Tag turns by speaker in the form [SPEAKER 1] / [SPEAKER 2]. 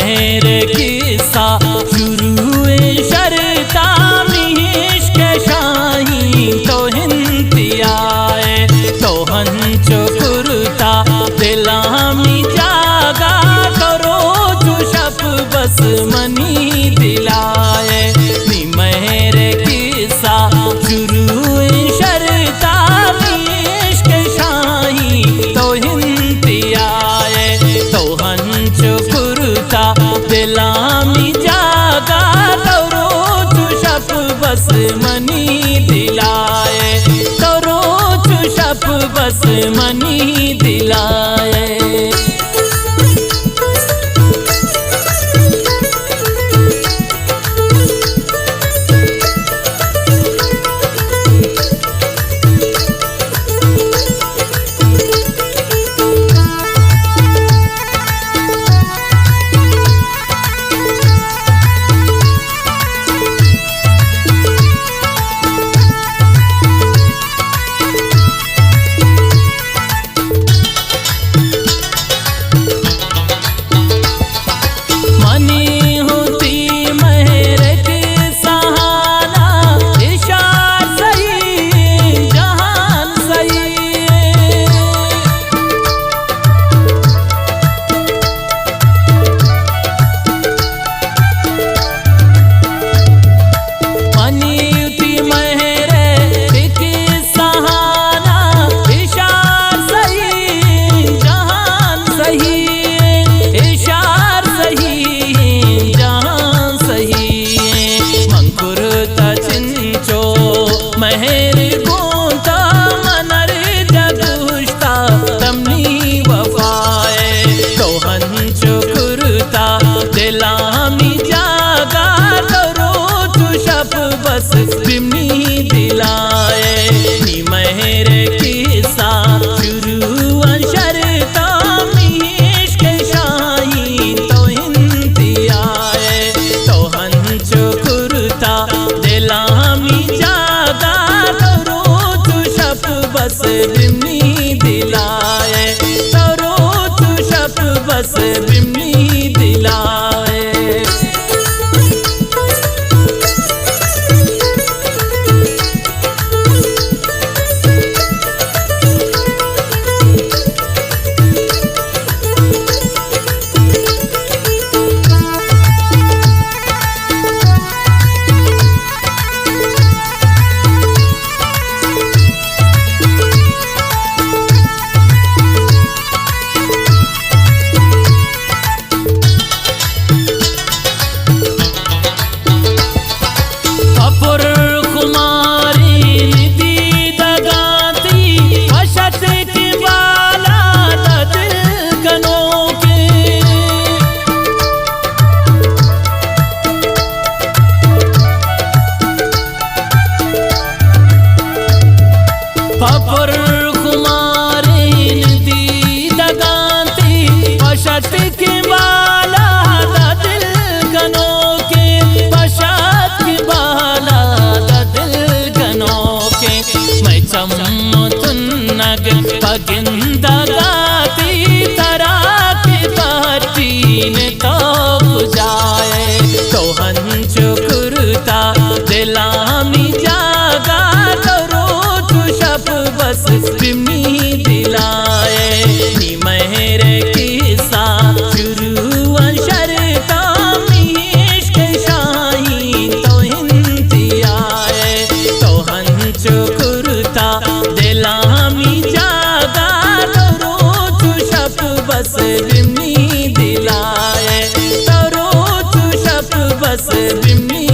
[SPEAKER 1] मेरे किस्सा शुरू शरता इश्क शाही तो हिंती आए तो हंचो कुरता दिलामी जागा करो चुशप बस मनी दिलाए नी मेरे किस्सा शुरू शरता इश्क शाही तो हिंती आए तो हंचो कुरता दिलामी जागा करो चुशप बस मनी दिलाए करो चुशप बस मनी दिलाए। मेहर गोता मनर जगुश्ता तमनी वफाए तो हंचो कुरता दिलामी जागा करो चुशप बस बिमनी दिलाए नी मेहर किस्सा शुरू शरता इश्क शाही तो हिंती आए तो हंचो कुरता दिलामी जागा करो चुशप बस बिमनी दिलाए करो चुशप बस बिमनी दिलाए। फपुर कुमारी दी दगाती पशत के बाला दिल गनों के पशत के बाला दिल गनों के मैं चम्मुतुन्नग पगिंदा गाती तरा के पाटीन तो जाए तो हंचो कुरता दिलामी जागा करो चुशप बस बिमनी दिलाए नी मेरे किस्सा शुरू शरता इश्क शाही तो हिंती आए तो हंचो कुरता दिलामी जागा करो चुशप बस बिमनी दिलाए करो चुशप बस बिमनी